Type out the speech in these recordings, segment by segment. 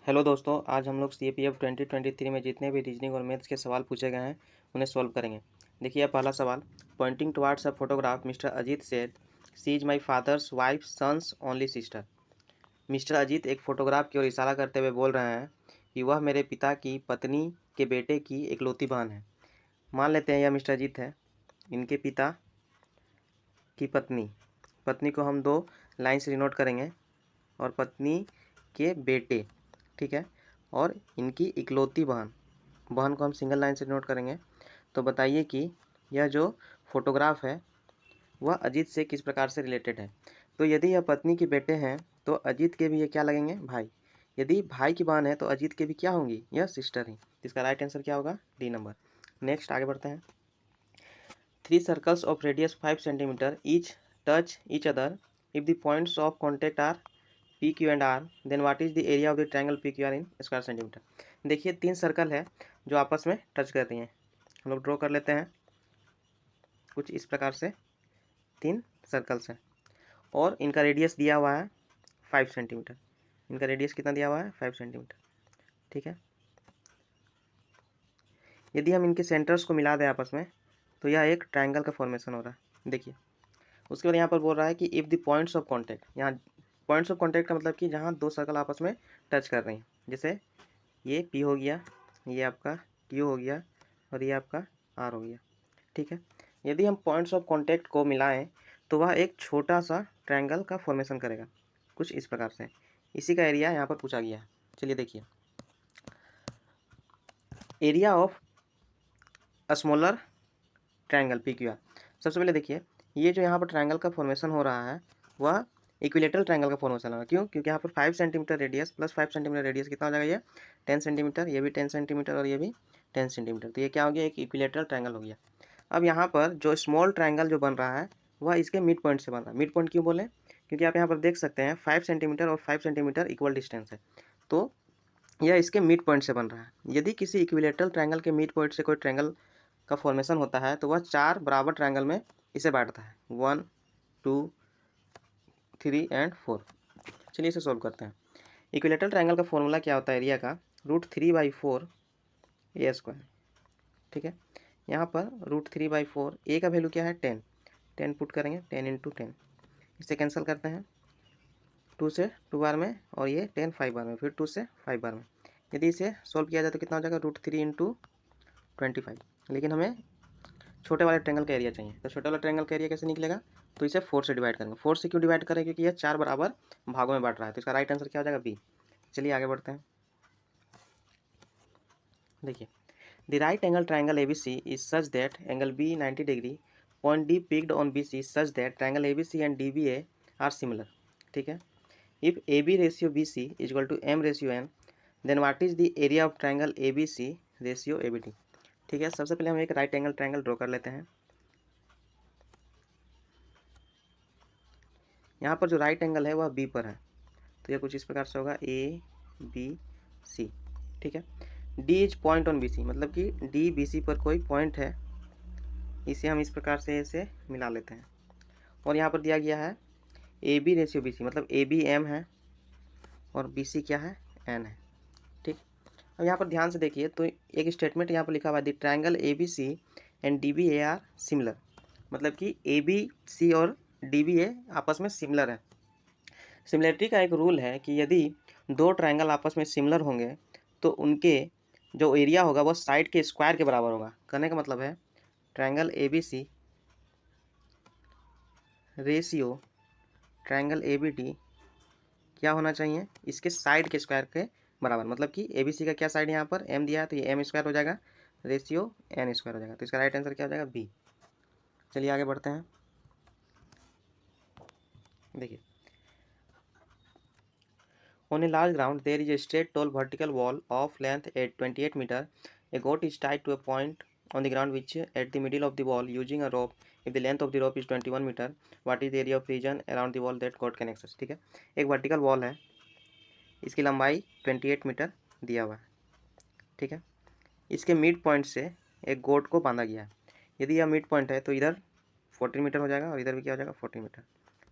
Hello दोस्तों, आज हम लोग CAPF 2023 में जितने भी रीजनिंग और मैथ्स के सवाल पूछे गए हैं उन्हें सॉल्व करेंगे। देखिए पहला सवाल, pointing towards a photograph mister Ajit said she is my father's wife son's only sister. Mister Ajit एक फोटोग्राफ की ओर इशारा करते हुए बोल रहे हैं कि वह मेरे पिता की पत्नी के बेटे की इकलौती बहन है। मान लेते हैं यह मिस्टर अजीत है, इनके पिता की पत्नी, पत्नी को हम दो लाइन से डिनोट करेंगे और पत्नी के बेटे, ठीक है, और इनकी इकलौती बहन, बहन को हम सिंगल लाइन से नोट करेंगे। तो बताइए कि यह जो फोटोग्राफ है वह अजीत से किस प्रकार से रिलेटेड है। तो यदि यह पत्नी के बेटे हैं तो अजीत के भी ये क्या लगेंगे, भाई। यदि भाई की बहन है तो अजीत के भी क्या होंगी, यह सिस्टर ही। इसका राइट आंसर क्या होगा, डी नंबर। नेक्स्ट आगे बढ़ते हैं। 3 circles of radius 5 centimetre each touch each other if the points of contact are P Q and R, then what is the area of the triangle P Q R in square centimetre. देखिए 3 circle है जो आपस में touch कर रही हैं, हम लोग ड्रॉ कर लेते हैं कुछ इस प्रकार से। 3 सर्कल्स हैं और इनका रेडियस दिया हुआ है 5 सेंटीमीटर। इनका रेडियस कितना दिया हुआ है, 5 सेंटीमीटर, ठीक है। यदि हम इनके सेंटर्स को मिला दें आपस में तो यह एक ट्रायंगल का फॉर्मेशन हो रहा है। देखिए उसके बाद यहाँ पर बोल रहा है कि if the points of contact, यहाँ पॉइंट्स ऑफ कॉन्टैक्ट का मतलब कि जहाँ दो सर्कल आपस में टच कर रही हैं, जैसे ये P हो गया, ये आपका Q हो गया और ये आपका R हो गया, ठीक है। यदि हम पॉइंट्स ऑफ कॉन्टैक्ट को मिलाएं तो वह एक छोटा सा ट्रायंगल का फॉर्मेशन करेगा कुछ इस प्रकार से। इसी का एरिया यहाँ पर पूछा गया है। चलिए देखिए, area of smaller triangle PQR। सबसे पहले देखिए ये जो यहाँ पर ट्रायंगल का फॉर्मेशन हो रहा है वह इक्विलेटरल ट्रायंगल का फॉर्मेशन होगा। क्यों? क्योंकि यहाँ पर 5 centimetre radius plus 5 centimetre radius कितना हो जाएगा, ये 10 सेंटीमीटर, ये भी 10 सेंटीमीटर और ये भी 10 सेंटीमीटर। तो ये क्या हो गया, एक इक्विलेटरल ट्रायंगल हो गया। अब यहाँ पर जो स्मॉल ट्रायंगल जो बन रहा है वह इसके मिड पॉइंट से बन रहा है। मिड पॉइंट क्यों बोले, क्योंकि आप यहाँ पर देख सकते हैं 5 सेंटीमीटर और 5 सेंटीमीटर इक्वल डिस्टेंस है, तो यह इसके मिड पॉइंट से बन रहा है। यदि किसी इक्विलेटरल ट्रायंगल के मिड पॉइंट से कोई ट्रायंगल का फॉर्मेशन होता है तो वह 4 बराबर ट्रायंगल में इसे बांटता है, 1 2 3 एंड 4। चलिए इसे सॉल्व करते हैं। इक्विलेटरल ट्रायंगल का फॉर्मूला क्या होता है एरिया का, √3/4 ए स्क्वायर, ठीक है। यहाँ पर √3/4 ए का वैल्यू क्या है, 10, 10 पुट करेंगे, 10 × 10। इसे कैंसिल करते हैं, 2 से 2 बार में और ये 10 5 बार में, फिर 2 से 5 बार में। यदि इसे सॉल्व किया जाए तो कितना हो जाएगा, √3 × 25। लेकिन हमें छोटे वाले ट्रायंगल का एरिया चाहिए, तो छोटे वाले ट्रायंगल का एरिया कैसे निकलेगा, तो इसे 4 से डिवाइड करेंगे। 4 से क्यों डिवाइड करें, क्योंकि यह 4 बराबर भागों में बांट रहा है, तो इसका राइट आंसर क्या हो जाएगा, बी। चलिए आगे बढ़ते हैं। देखिए the right angle triangle ABC is such that angle B 90 degree, point D picked on BC such that triangle ABC and DBA are similar, ठीक है। इफ AB ratio BC is equal to M ratio N, then what is the area of triangle ABC ratio ABD, ठीक है। सबसे पहले हम एक right angle triangle draw कर लेते हैं। यहाँ पर जो राइट एंगल है वह B पर है, तो यह कुछ इस प्रकार से होगा ABC, ठीक है। D is point on BC, मतलब कि D BC पर कोई पॉइंट है, इसे हम इस प्रकार से इसे मिला लेते हैं। और यहाँ पर दिया गया है AB रेशियो BC, मतलब AB M है और BC क्या है, N है, ठीक। अब यहाँ पर ध्यान से देखिए तो एक स्टेटमेंट यहाँ पर लिखा हुआ है, the triangle ABC and DBA are similar, मतलब कि ABC और DBA आपस में सिमिलर है। सिमिलरिटी का एक रूल है कि यदि दो ट्रायंगल आपस में सिमिलर होंगे तो उनके जो एरिया होगा वो साइड के स्क्वायर के बराबर होगा। कहने का मतलब है triangle ABC ratio triangle ABD क्या होना चाहिए, इसके साइड के स्क्वायर के बराबर। मतलब कि ABC का क्या साइड यहाँ पर M दिया है तो ये M स्क्वायर हो जाएगा, रेशियो N स्क्वायर हो जाएगा, तो इसका राइट आंसर क्या हो जाएगा, B। चलिए आगे बढ़ते हैं। देखिए on a large ground there is a straight tall vertical wall of length at 28 meter. A goat is tied to a point on the ground which at the middle of the wall using a rope. If the length of the rope is 21 meter, what is the area of region around the wall that goat can access, ठीक है। एक vertical wall है, इसकी लंबाई 28 metre दिया हुआ है, ठीक है। इसके मिड पॉइंट से एक गोट को बांधा गया है। यदि यह मिड पॉइंट है तो इधर 14 मीटर हो जाएगा और इधर भी क्या हो जाएगा, 14 मीटर,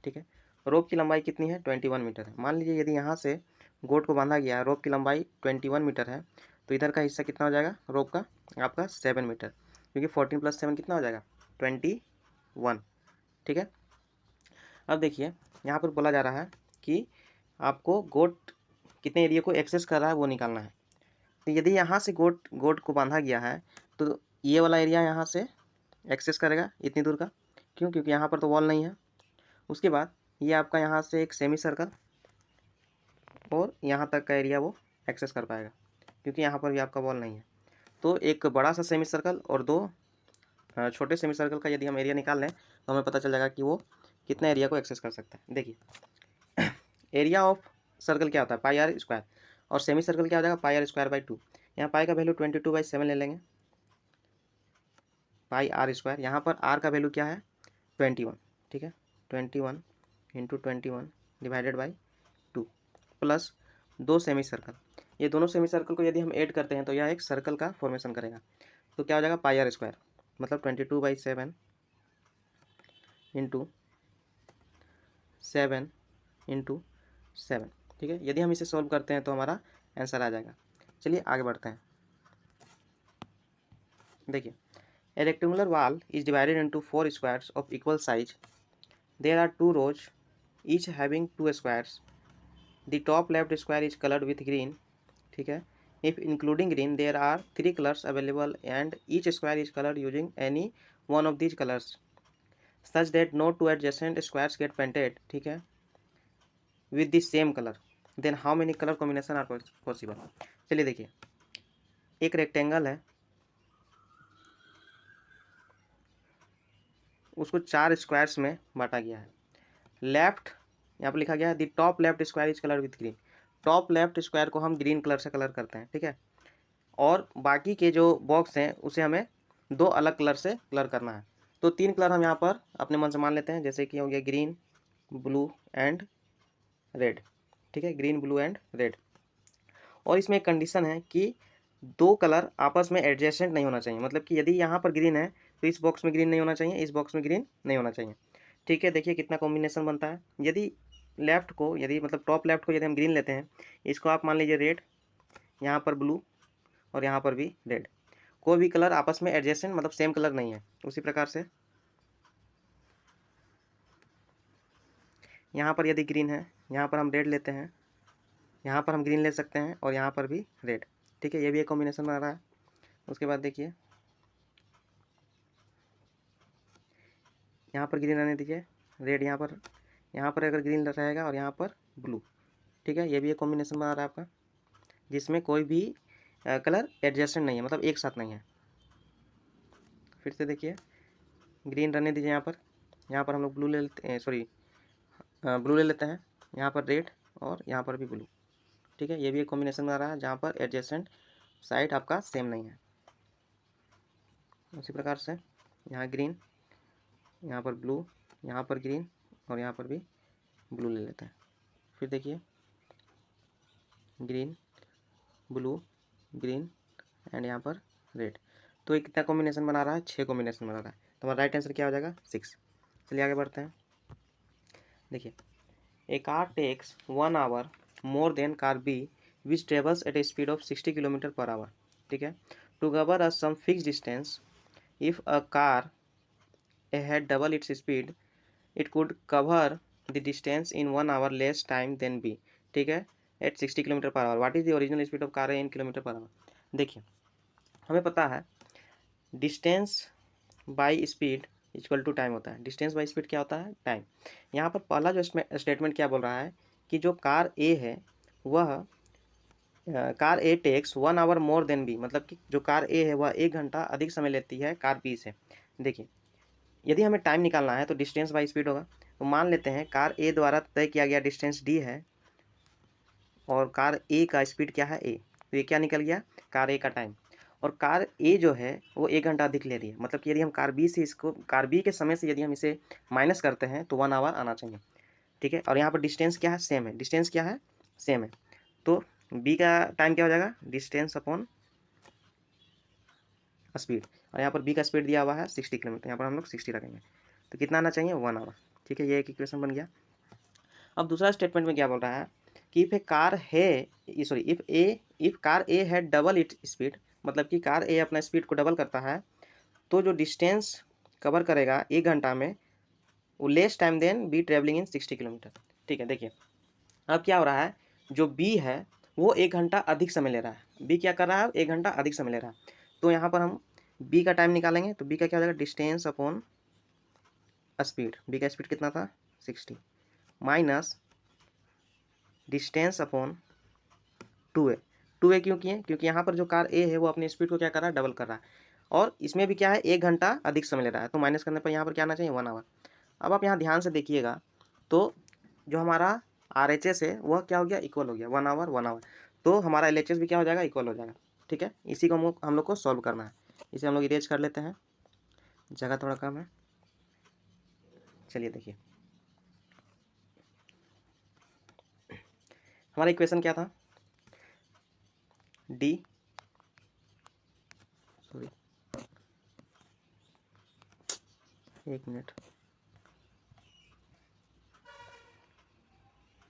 ठीक है। रोप की लंबाई कितनी है, 21 मीटर है। मान लीजिए यदि यहाँ से गोट को बांधा गया है, रोप की लंबाई 21 मीटर है, तो इधर का हिस्सा कितना हो जाएगा रोप का आपका 7 मीटर, क्योंकि 14 + 7 कितना हो जाएगा 21। ठीक है। अब देखिए यहाँ पर बोला जा रहा है कि आपको गोट कितने एरिया को एक्सेस कर रहा है वो निकालना है। तो यदि यहाँ से गोट को बांधा गया है तो ये वाला एरिया यहाँ से एक्सेस करेगा इतनी दूर का, क्यों, क्योंकि यहाँ पर तो वॉल नहीं है। उसके बाद ये आपका यहाँ से एक सेमी सर्कल और यहाँ तक का एरिया वो एक्सेस कर पाएगा, क्योंकि यहाँ पर भी आपका वॉल नहीं है। तो एक बड़ा सा सेमी सर्कल और दो छोटे सेमी सर्कल का यदि हम एरिया निकाल लें तो हमें पता चल जाएगा कि वो कितना एरिया को एक्सेस कर सकता है। देखिए एरिया ऑफ सर्कल क्या होता है πr², और सेमी सर्कल क्या हो जाएगा πr²/2। यहाँ पाई का वैल्यू 22/7 ले लेंगे, πr²। यहाँ पर r का वैल्यू क्या है 21। ठीक है, 21 × 21 / 2 प्लस 2 सेमी सर्कल। ये दोनों सेमी सर्कल को यदि हम ऐड करते हैं तो यह एक सर्कल का फॉर्मेशन करेगा। तो क्या हो जाएगा πr², मतलब 22/7 × 7 × 7। ठीक है, यदि हम इसे सॉल्व करते हैं तो हमारा आंसर आ जाएगा। चलिए आगे बढ़ते हैं। देखिए a rectangular wall is divided into 4 squares of equal size. There are 2 rows each having 2 squares. The top left square is colored with green. ठीक है, if including green there are 3 colors available and each square is colored using any one of these colors such that no 2 adjacent squares get painted, ठीक है, with the same color. Then how many color combination are possible? चलिए देखिए एक rectangle है, उसको 4 squares में बांटा गया है। लेफ्ट यहाँ पर लिखा गया है the top left square is colour with green. Top left square को हम ग्रीन कलर से कलर करते हैं। ठीक है, और बाकी के जो बॉक्स हैं उसे हमें 2 अलग कलर से कलर करना है। तो 3 कलर हम यहाँ पर अपने मन से मान लेते हैं, जैसे कि हो गया ग्रीन, ब्लू एंड रेड। ठीक है, ग्रीन, ब्लू एंड रेड। और इसमें एक कंडीशन है कि 2 कलर आपस में एडजेसेंट नहीं होना चाहिए, मतलब कि यदि यहाँ पर ग्रीन है तो इस बॉक्स में ग्रीन नहीं होना चाहिए, इस बॉक्स में ग्रीन नहीं होना चाहिए। ठीक है, देखिए कितना कॉम्बिनेशन बनता है। यदि लेफ्ट को यदि मतलब टॉप लेफ्ट को यदि हम ग्रीन लेते हैं, इसको आप मान लीजिए रेड, यहाँ पर ब्लू और यहाँ पर भी रेड। कोई भी कलर आपस में एडजेसेंट मतलब सेम कलर नहीं है। उसी प्रकार से यहाँ पर यदि ग्रीन है, यहाँ पर हम रेड लेते हैं, यहाँ पर हम ग्रीन ले सकते हैं और यहाँ पर भी रेड। ठीक है, ये भी एक कॉम्बिनेशन बना रहा है। उसके बाद देखिए यहाँ पर ग्रीन रहने दीजिए, रेड यहाँ पर अगर ग्रीन रहेगा और यहाँ पर ब्लू। ठीक है, ये भी एक कॉम्बिनेशन बना रहा है आपका, जिसमें कोई भी कलर एडजस्टेंट नहीं है, मतलब एक साथ नहीं है। फिर से देखिए ग्रीन रहने दीजिए, यहाँ पर हम लोग ब्लू ले लेते हैं, सॉरी ब्लू ले लेते हैं, यहाँ पर रेड और यहाँ पर भी ब्लू। ठीक है, ये भी एक कॉम्बिनेशन बना रहा है जहाँ पर एडजेसेंट साइड आपका सेम नहीं है। उसी प्रकार से यहाँ ग्रीन, यहाँ पर ब्लू, यहाँ पर ग्रीन और यहाँ पर भी ब्लू ले लेते हैं। फिर देखिए ग्रीन, ब्लू, ग्रीन एंड यहाँ पर रेड। तो ये कितना कॉम्बिनेशन बना रहा है 6 कॉम्बिनेशन बना रहा है। तो हमारा राइट आंसर क्या हो जाएगा 6। चलिए आगे बढ़ते हैं। देखिए a car takes 1 hour more than car B which travels at a speed of 60 km/h। ठीक है, to cover a some fix distance if a car A had double its speed it could cover the distance in 1 hour less time than B. ठीक है, at 60 km/h। What is the original speed of car in km/h? देखिए हमें पता है distance by speed equal to time होता है। Distance by speed क्या होता है टाइम। यहाँ पर पहला जो स्टेटमेंट क्या बोल रहा है कि जो कार ए है वह car A takes 1 hour more than B, मतलब कि जो कार ए है वह 1 घंटा अधिक समय लेती है कार बी से। देखिए यदि हमें टाइम निकालना है तो डिस्टेंस बाई स्पीड होगा। तो मान लेते हैं कार ए द्वारा तय किया गया डिस्टेंस डी है और कार ए का स्पीड क्या है ए, तो ये क्या निकल गया कार ए का टाइम। और कार ए जो है वो 1 घंटा अधिक ले रही है, मतलब कि यदि हम कार बी से इसको कार बी के समय से यदि हम इसे माइनस करते हैं तो 1 hour आना चाहिए। ठीक है, और यहाँ पर डिस्टेंस क्या है सेम है, डिस्टेंस क्या है सेम है। तो बी का टाइम क्या हो जाएगा डिस्टेंस अपॉन स्पीड, और यहाँ पर बी का स्पीड दिया हुआ है 60 किलोमीटर, यहाँ पर हम लोग 60 रखेंगे। तो कितना आना चाहिए 1 hour। ठीक है, ये एक इक्वेशन बन गया। अब दूसरा स्टेटमेंट में क्या बोल रहा है कि if car A had double it speed, मतलब कि कार ए अपना स्पीड को डबल करता है, तो जो डिस्टेंस कवर करेगा 1 घंटा में वो less time than be travelling in 60 kilometre. ठीक है, देखिए अब क्या हो रहा है, जो बी है वो 1 घंटा अधिक समय ले रहा है। बी क्या कर रहा है, 1 घंटा अधिक समय ले रहा है। तो यहाँ पर हम बी का टाइम निकालेंगे, तो बी का क्या हो जाएगा, डिस्टेंस अपॉन स्पीड। बी का स्पीड कितना था 60 minus distance upon 2a। 2a क्यों किए, क्योंकि यहाँ पर जो कार ए है वो अपनी स्पीड को क्या कर रहा है, डबल कर रहा है, और इसमें भी क्या है 1 घंटा अधिक समय ले रहा है, तो माइनस करने पर यहाँ पर क्या आना चाहिए 1 आवर। अब आप यहाँ ध्यान से देखिएगा तो जो हमारा RHS है वह क्या हो गया, इक्वल हो गया 1 आवर 1 आवर, तो हमारा LHS भी क्या हो जाएगा, इक्वल हो जाएगा। ठीक है, इसी को हम लोग को सॉल्व करना है। इसे हम लोग इरेज कर लेते हैं, जगह थोड़ा कम है। चलिए देखिए हमारा इक्वेशन क्या था, डी सॉरी एक minute,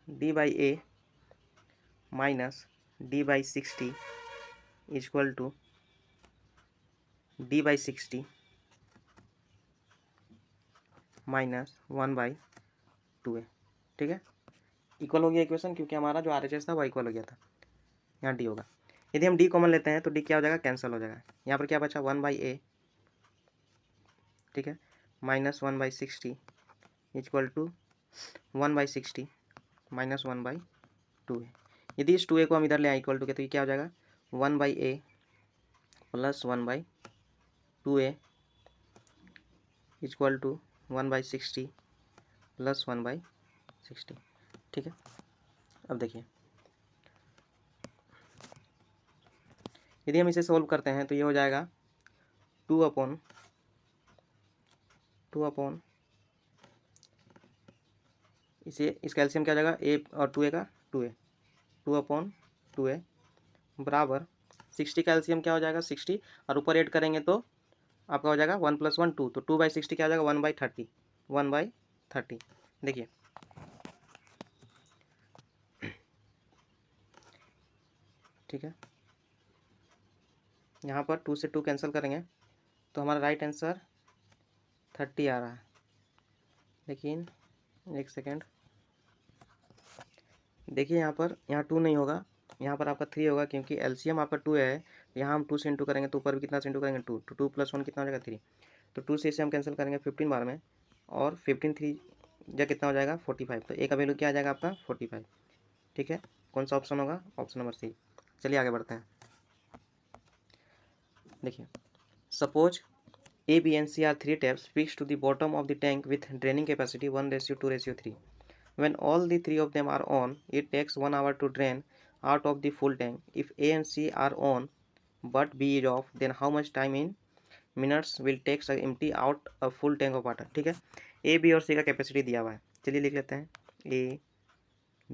D by A minus D by 60 equal to D by 60 minus 1/2a। ठीक है, इक्वल हो गया इक्वेशन, क्योंकि हमारा जो RHS था वो इक्वल हो गया था। यहाँ डी होगा, यदि हम डी कॉमन लेते हैं तो डी क्या हो जाएगा, कैंसिल हो जाएगा। यहाँ पर क्या बचा 1/a, ठीक है, minus 1/60 equal to 1/60 minus 1/2a। यदि इस 2a को हम इधर ले आए इक्वल टू के, तो ये क्या हो जाएगा 1/a plus 1/2a equal to 1/60 plus 1/60। ठीक है, अब देखिए यदि हम इसे सोल्व करते हैं तो ये हो जाएगा 2 इसे इस कैल्शियम क्या हो जाएगा, a और 2a का 2a 2/2a बराबर 60 का एलसीएम क्या हो जाएगा 60, और ऊपर ऐड करेंगे तो आपका हो जाएगा 1 + 1 2, तो 2/60 क्या हो जाएगा 1/30 1/30। देखिए ठीक है, यहाँ पर 2 से 2 कैंसिल करेंगे तो हमारा राइट आंसर 30 आ रहा है। लेकिन एक सेकेंड देखिए, यहाँ 2 नहीं होगा, यहाँ पर आपका 3 होगा, क्योंकि एलसीएम आपका 2 है। यहाँ हम 2 से इंटू करेंगे तो ऊपर भी कितना से इंटू करेंगे 2, तो 2 + 1 कितना हो जाएगा 3, तो 2 से इसे हम कैंसिल करेंगे 15 बार में, और 15 3 या कितना हो जाएगा 45, तो ए का वैल्यू क्या आ जाएगा आपका 45। ठीक है, कौन सा ऑप्शन होगा, ऑप्शन नंबर सी। चलिए आगे बढ़ते हैं। देखिए suppose A, B and C are 3 taps fixed to the bottom of the tank with draining capacity 1:2:3. When all the 3 of them are on, it takes 1 hour to drain out of the full tank. If A and C are on but B is off, then how much time in minutes will take to empty out a full tank of water? ठीक है, A, B और C का capacity दिया हुआ है। चलिए लिख लेते हैं, A,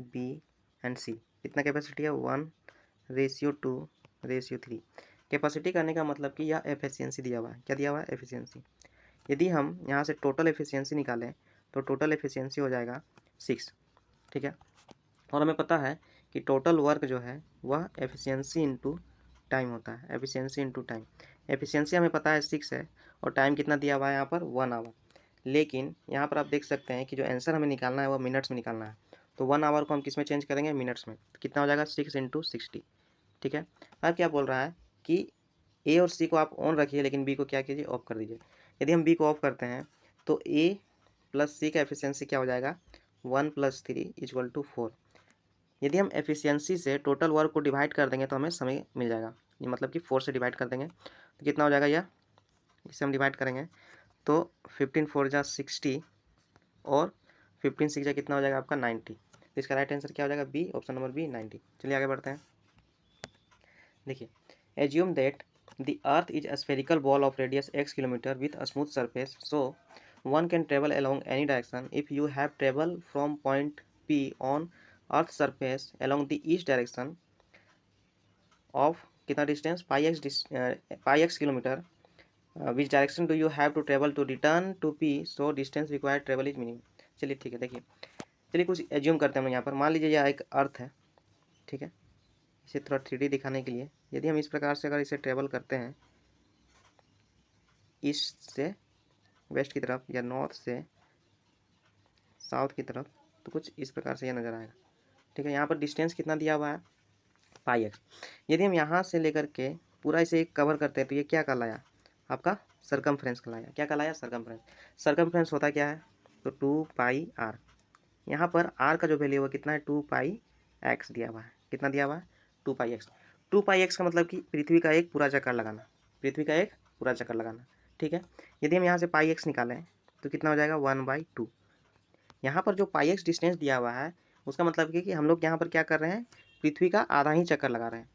B एंड C कितना कैपेसिटी है 1:2:3। कैपेसिटी करने का मतलब कि यह एफिशिएंसी दिया हुआ है। क्या दिया हुआ है, एफिशिएंसी। यदि हम यहाँ से टोटल एफिशिएंसी निकालें तो टोटल एफिशिएंसी हो जाएगा 6। ठीक है, और हमें पता है कि टोटल वर्क जो है वह एफिशिएंसी इनटू टाइम होता है, एफिशिएंसी इनटू टाइम। एफिशिएंसी हमें पता है 6 है, और टाइम कितना दिया हुआ है यहाँ पर 1 आवर। लेकिन यहाँ पर आप देख सकते हैं कि जो आंसर हमें निकालना है वह मिनट्स में निकालना है, तो 1 आवर को हम किस में चेंज करेंगे, मिनट्स में। तो कितना हो जाएगा 6 × 60। ठीक है, अब क्या बोल रहा है कि ए और सी को आप ऑन रखिए, लेकिन बी को क्या कीजिए, ऑफ कर दीजिए। यदि हम बी को ऑफ करते हैं तो ए प्लस सी का एफिशिएंसी क्या हो जाएगा 1 + 3 = 4। यदि हम एफिशिएंसी से टोटल वर्क को डिवाइड कर देंगे तो हमें समय मिल जाएगा, ये मतलब कि 4 से डिवाइड कर देंगे तो कितना हो जाएगा, यह इसे हम डिवाइड करेंगे तो 15 4 × 60 और 15 6 कितना हो जाएगा आपका 90। तो इसका राइट आंसर क्या हो जाएगा बी, ऑप्शन नंबर बी 90। चलिए आगे बढ़ते हैं। देखिए assume that the earth is a spherical ball of radius x kilometer with a smooth surface, so one can travel along any direction. If you have traveled from point P on earth's surface along the east direction of कितना distance pi x kilometer, which direction do you have to travel to return to P, so distance required travel is minimum। चलिए ठीक है, देखिए चलिए कुछ assume करते हैं हम यहाँ पर। मान लीजिए यह एक अर्थ है, ठीक है। इसे थोड़ा 3D दिखाने के लिए यदि हम इस प्रकार से अगर इसे ट्रेवल करते हैं ईस्ट से वेस्ट की तरफ या नॉर्थ से साउथ की तरफ, तो कुछ इस प्रकार से यह नज़र आएगा। ठीक है, यहाँ पर डिस्टेंस कितना दिया हुआ है, पाई एक्स। यदि हम यहाँ से लेकर के पूरा इसे कवर करते हैं तो ये क्या कहलाया, आपका सरकमफ्रेंस कहलाया। क्या कहलाया, सरकमफ्रेंस। सरकमफ्रेंस होता क्या है, तो 2 पाई आर। यहाँ पर आर का जो वैल्यू है कितना है, 2 पाई एक्स दिया हुआ है। कितना दिया हुआ है, 2 पाई एक्स। 2 पाई एक्स का मतलब कि पृथ्वी का एक पूरा चक्कर लगाना, पृथ्वी का एक पूरा चक्कर लगाना। ठीक है, यदि हम यहाँ से पाई एक्स निकालें तो कितना हो जाएगा, 1/2। यहाँ पर जो पाई एक्स डिस्टेंस दिया हुआ है उसका मतलब कि हम लोग यहाँ पर क्या कर रहे हैं, पृथ्वी का आधा ही चक्कर लगा रहे हैं।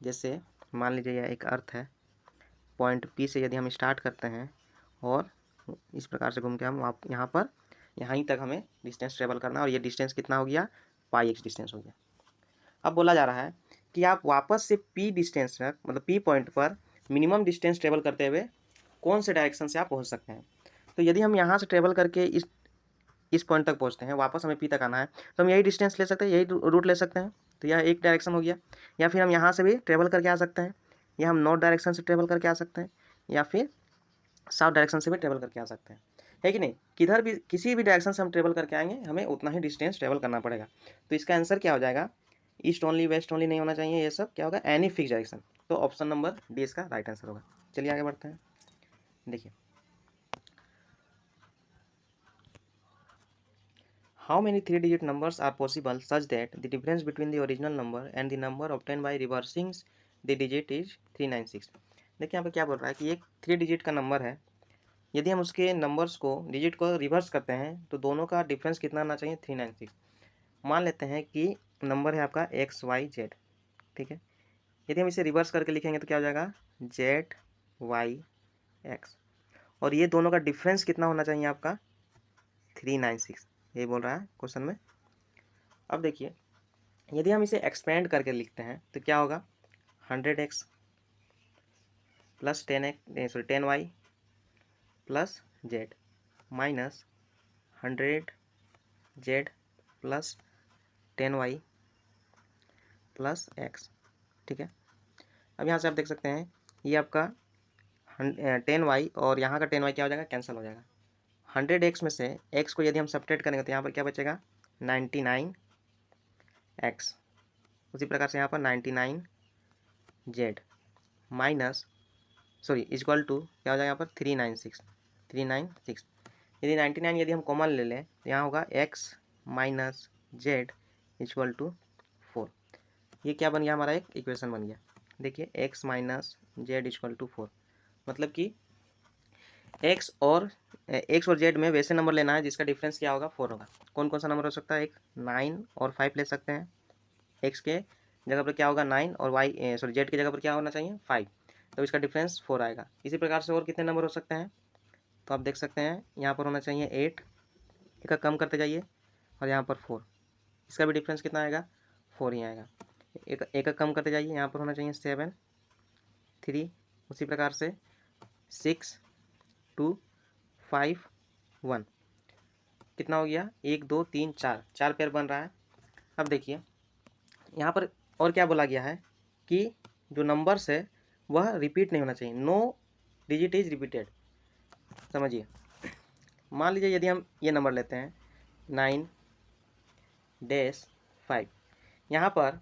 जैसे मान लीजिए यह एक अर्थ है, पॉइंट पी से यदि हम स्टार्ट करते हैं और इस प्रकार से घूम के हम यहाँ पर यहाँ ही तक हमें डिस्टेंस ट्रेवल करना है, और ये डिस्टेंस कितना हो गया, पाई एक्स डिस्टेंस हो गया। अब बोला जा रहा है कि आप वापस से पी डिस्टेंस तक, मतलब पी पॉइंट पर मिनिमम डिस्टेंस ट्रेवल करते हुए कौन से डायरेक्शन से आप पहुँच सकते हैं। तो यदि हम यहाँ से ट्रेवल करके इस पॉइंट तक पहुँचते हैं, वापस हमें पी तक आना है, तो हम यही डिस्टेंस ले सकते हैं, यही रूट ले सकते हैं। तो यह एक डायरेक्शन हो गया। या फिर हम यहाँ से भी ट्रेवल करके आ सकते हैं, या हम नॉर्थ डायरेक्शन से ट्रेवल करके आ सकते हैं, या फिर साउथ डायरेक्शन से भी ट्रेवल करके आ सकते हैं, है कि नहीं। किधर भी किसी भी डायरेक्शन से हम ट्रेवल करके आएंगे हमें उतना ही डिस्टेंस ट्रेवल करना पड़ेगा। तो इसका आंसर क्या हो जाएगा, ईस्ट ओनली वेस्ट ओनली नहीं होना चाहिए, ये सब क्या होगा, एनी फिक्स डायरेक्शन। तो ऑप्शन नंबर डी इसका राइट आंसर होगा। चलिए आगे बढ़ते हैं। देखिए, how many 3-digit numbers are possible such that the difference between the original number and the number obtained by reversing the digit is 396। देखिए यहाँ पे क्या बोल रहा है कि एक 3 डिजिट का नंबर है, यदि हम उसके नंबर्स को डिजिट को रिवर्स करते हैं तो दोनों का डिफरेंस कितना आना चाहिए, 396। मान लेते हैं कि नंबर है आपका XYZ। ठीक है, यदि हम इसे रिवर्स करके लिखेंगे तो क्या हो जाएगा, ZYX, और ये दोनों का डिफरेंस कितना होना चाहिए आपका, 396। ये बोल रहा है क्वेश्चन में। अब देखिए, यदि हम इसे एक्सपेंड करके लिखते हैं तो क्या होगा, 100x plus 10y plus z minus 100z plus 10y plus x। ठीक है, अब यहाँ से आप देख सकते हैं ये आपका 10y और यहाँ का 10y क्या हो जाएगा, कैंसिल हो जाएगा। 100x में से x को यदि हम सब्ट्रैक्ट करेंगे तो यहाँ पर क्या बचेगा, 99x। उसी प्रकार से यहाँ पर 99z माइनस इक्वल टू क्या हो जाएगा यहाँ पर, 396। यदि 99 यदि हम कॉमन ले लें तो यहाँ होगा x minus Z equal to 4। ये क्या बन गया, हमारा एक इक्वेशन बन गया। देखिए, x minus Z equal to 4, मतलब कि x और z में वैसे नंबर लेना है जिसका डिफरेंस क्या होगा, 4 होगा। कौन कौन सा नंबर हो सकता है, एक 9 और 5 ले सकते हैं। x के जगह पर क्या होगा 9 और z की जगह पर क्या होना चाहिए 5, तो इसका डिफरेंस 4 आएगा। इसी प्रकार से और कितने नंबर हो सकते हैं, तो आप देख सकते हैं यहाँ पर होना चाहिए 8, एक कम करते जाइए, और यहाँ पर 4, इसका भी डिफरेंस कितना आएगा, 4 ही आएगा। एक कम करते जाइए, यहाँ पर होना चाहिए 7, 3, उसी प्रकार से 6, 2, 5, 1, कितना हो गया, 1 2 3 4, 4 पेयर बन रहा है। अब देखिए यहाँ पर और क्या बोला गया है कि जो नंबर्स है वह रिपीट नहीं होना चाहिए, नो डिजिट इज रिपीटेड। समझिए, मान लीजिए यदि हम ये नंबर लेते हैं 9-5, यहाँ पर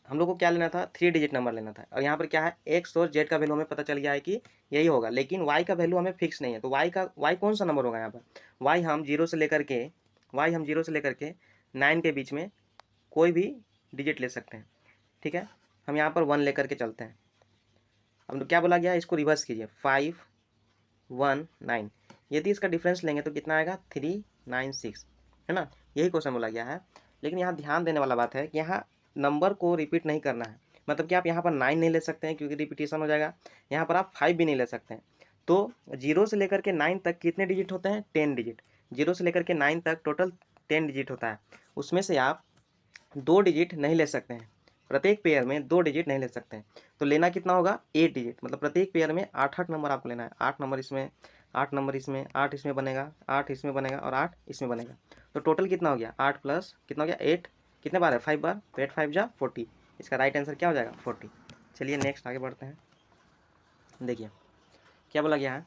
हम लोग को क्या लेना था, 3 डिजिट नंबर लेना था, और यहाँ पर क्या है, x और z का वैल्यू हमें पता चल गया है कि यही होगा, लेकिन y का वैल्यू हमें फिक्स नहीं है। तो y कौन सा नंबर होगा यहाँ पर, y हम 0 से लेकर के 9 के बीच में कोई भी डिजिट ले सकते हैं। ठीक है, हम यहाँ पर 1 लेकर के चलते हैं। अब क्या बोला गया, इसको रिवर्स कीजिए, 5 1 9, यदि इसका डिफरेंस लेंगे तो कितना आएगा, 396, है ना। यही क्वेश्चन बोला गया है, लेकिन यहाँ ध्यान देने वाला बात है कि यहाँ नंबर को रिपीट नहीं करना है। मतलब कि आप यहाँ पर 9 नहीं ले सकते हैं क्योंकि रिपीटेशन हो जाएगा, यहाँ पर आप 5 भी नहीं ले सकते हैं। तो 0 से लेकर के 9 तक कितने डिजिट होते हैं, 10 डिजिट। 0 से लेकर के 9 तक टोटल 10 डिजिट होता है, उसमें से आप 2 डिजिट नहीं ले सकते हैं, प्रत्येक पेयर में 2 डिजिट नहीं ले सकते हैं। तो लेना कितना होगा, 8 डिजिट, मतलब प्रत्येक पेयर में 8 नंबर आपको लेना है। 8 नंबर इसमें, 8 नंबर इसमें, 8 इसमें बनेगा, 8 इसमें बनेगा और 8 इसमें बनेगा। तो टोटल कितना हो गया, 8 प्लस कितना हो गया, 8, कितने बार है 5 बार, तो 8 5 जा 40, इसका राइट आंसर क्या हो जाएगा 40। चलिए नेक्स्ट आगे बढ़ते हैं। देखिए क्या बोला गया है,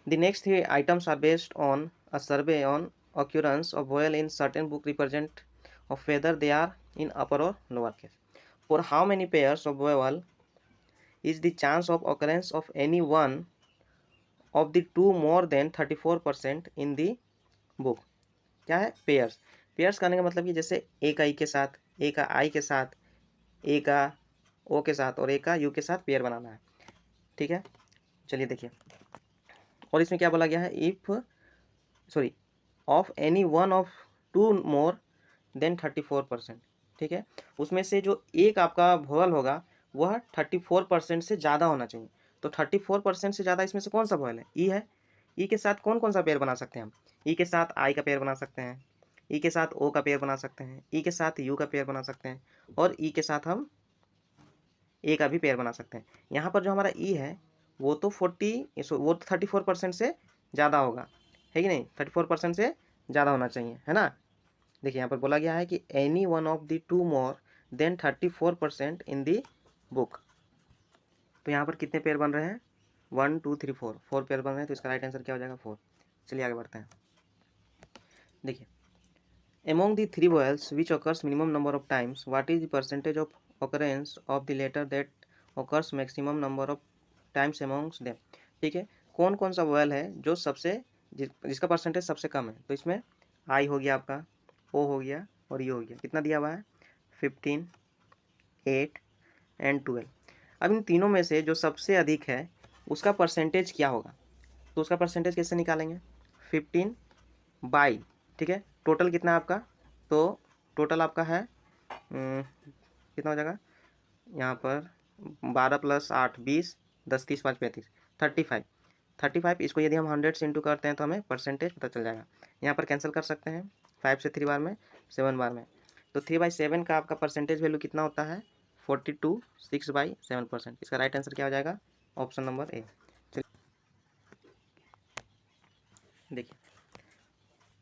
the next 3 items are based on a survey on occurrence of vowel in certain book represent of whether they are in upper or lower case. For how many pairs of vowel is the chance of occurrence of any one of the two more than 34% in the book? क्या है pairs. Pairs करने का मतलब कि जैसे ए का ई के साथ, ए का आई के साथ, ए का ओ के साथ और ए का यू के साथ पेयर बनाना है। ठीक है, चलिए देखिए, और इसमें क्या बोला गया है, if sorry of any one of two more than 34%। ठीक है, उसमें से जो एक आपका वोवल होगा वह 34% से ज़्यादा होना चाहिए। तो 34% से ज़्यादा इसमें से कौन सा वोवल है, ई है। ई के साथ कौन कौन सा पेयर बना सकते हैं हम, ई के साथ आई का पेयर बना सकते हैं, ई के साथ ओ का पेयर बना सकते हैं, ई के साथ यू का पेयर बना सकते हैं, और ई के साथ हम ए का भी पेयर बना सकते हैं। यहाँ पर जो हमारा ई है वो तो 34% से ज़्यादा होगा, है कि नहीं, 34% से ज़्यादा होना चाहिए, है ना। देखिए यहाँ पर बोला गया है कि any one of the two more than 34% in the book. तो यहाँ पर कितने पेयर बन रहे हैं, 1 2 3 4, 4 पेयर बन रहे हैं, तो इसका राइट आंसर क्या हो जाएगा 4। चलिए आगे बढ़ते हैं। देखिए, among the three vowels which occurs minimum number of times, what is the percentage of occurrence of the letter that occurs maximum number of times amongst them? ठीक है, कौन कौन सा वोवेल है जो सबसे जिसका परसेंटेज सबसे कम है। तो इसमें आई हो गया आपका, ओ हो गया और यू हो गया। कितना दिया हुआ है 15, 8 एंड 12। अब इन तीनों में से जो सबसे अधिक है उसका परसेंटेज क्या होगा, तो उसका परसेंटेज कैसे निकालेंगे, 15 बाई, ठीक है, टोटल कितना है आपका, तो टोटल आपका है कितना हो जाएगा यहाँ पर 12 + 8 20, 10 30 5 35, 35। इसको यदि हम 100 से इंटू करते हैं तो हमें परसेंटेज पता चल जाएगा। यहाँ पर कैंसिल कर सकते हैं, 5 से 3 बार में, 7 बार में, तो 3/7 का आपका परसेंटेज वैल्यू कितना होता है 42, 6/7%। इसका राइट आंसर क्या हो जाएगा, ऑप्शन नंबर ए। देखिए,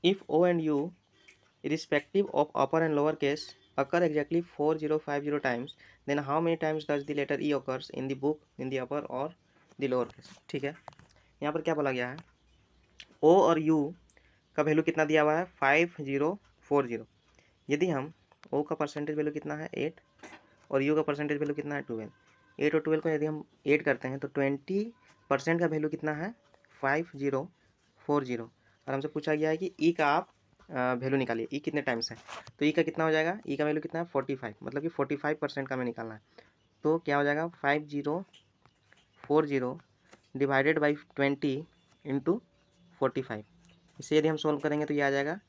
if O and U irrespective of upper and lower case occur exactly 4050 times, then how many times does the letter E occurs in the book in the upper or the lower case? ठीक है, यहाँ पर क्या बोला गया है, O और U का वैल्यू कितना दिया हुआ है 5040। यदि हम O का परसेंटेज वैल्यू कितना है 8 और U का परसेंटेज वैल्यू कितना है 12, 8 और 12 को यदि हम ऐड करते हैं तो 20% का वैल्यू कितना है 5040। और हमसे पूछा गया है कि E का आप वैल्यू निकालिए, ई कितने टाइम्स है, तो ई का कितना हो जाएगा, ई का वैल्यू कितना है 45, मतलब कि 45% का हमें निकालना है। तो क्या हो जाएगा 5040 डिवाइडेड बाई 20 इंटू 45। इसे यदि हम सोल्व करेंगे तो ये आ जाएगा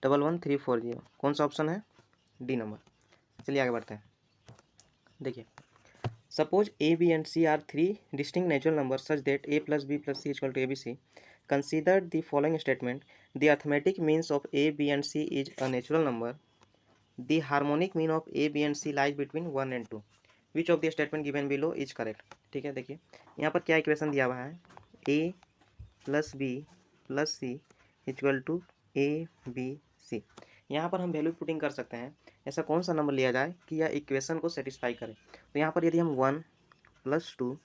11340। कौन सा ऑप्शन है, डी नंबर। चलिए आगे बढ़ते हैं। देखिए, suppose A B and C are 3 distinct natural number such that a + b + c = abc. Consider the following statement. The arithmetic means of a, b and c is a natural number. The harmonic mean of a, b and c lies between 1 and 2. Which of the statement given below is correct? ठीक है, देखिए यहाँ पर क्या equation दिया हुआ है, a + b + c = abc। यहाँ पर हम वैल्यू पुटिंग कर सकते हैं, ऐसा कौन सा नंबर लिया जाए कि यह इक्वेशन को सेटिस्फाई करे। तो यहाँ पर यदि हम 1 + 2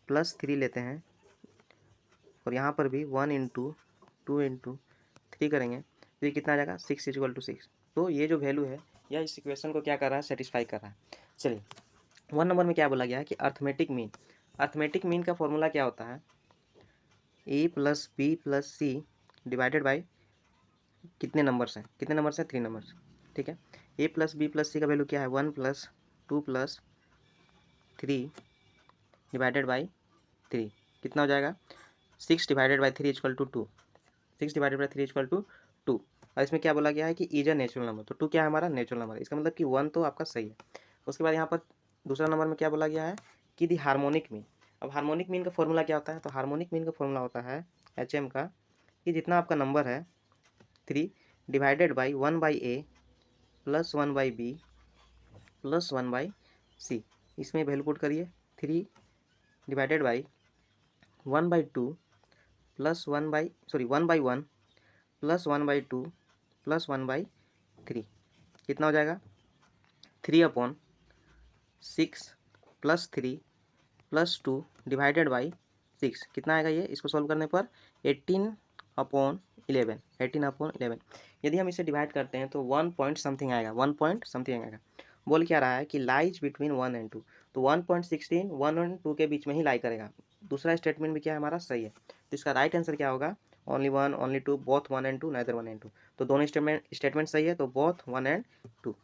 + 3 लेते हैं और यहाँ पर भी 1 × 2 × 3 करेंगे तो ये कितना आ जाएगा 6 = 6। तो ये जो वैल्यू है यह इस इक्वेशन को क्या कर रहा है, सेटिस्फाई कर रहा है। चलिए 1 नंबर में क्या बोला गया है कि अर्थमेटिक मीन। अर्थमेटिक मीन का फॉर्मूला क्या होता है, a + b + c divided by कितने नंबर्स हैं, 3 नंबर्स। ठीक है, a + b + c का वैल्यू क्या है 1 + 2 + 3 डिवाइडेड बाई 3, कितना हो जाएगा 6 डिवाइडेड बाई 3 = 2। 6 divided by 3 = 2। और इसमें क्या बोला गया है कि इज अ नेचुरल नंबर, तो 2 क्या है हमारा नेचुरल नंबर, इसका मतलब कि 1 तो आपका सही है। उसके बाद यहाँ पर दूसरा नंबर में क्या बोला गया है कि दी हार्मोनिक मीन। अब हार्मोनिक मीन का फॉर्मूला क्या होता है, तो हार्मोनिक मीन का फॉर्मूला होता है HM का, कि जितना आपका नंबर है 3 divided by 1/a + 1/b + 1/c। इसमें वैल्यू पुट करिए, 3 डिवाइडेड बाई 1/2 + 1/1 + 1/2 + 1/3। कितना हो जाएगा 3/6 + 3 + 2 डिवाइडेड बाई 6 कितना आएगा ये, इसको सॉल्व करने पर 18/11। यदि हम इसे डिवाइड करते हैं तो 1 पॉइंट समथिंग आएगा, 1 पॉइंट समथिंग आएगा। बोल क्या रहा है कि लाइज बिटवीन 1 एंड 2, तो 1.16 1 और 2 के बीच में ही लाई करेगा। दूसरा स्टेटमेंट भी क्या है हमारा सही है, तो इसका राइट आंसर क्या होगा, only 1 only 2 both 1 and 2 neither 1 and 2। तो दोनों स्टेटमेंट सही है, तो बोथ 1 एंड 2।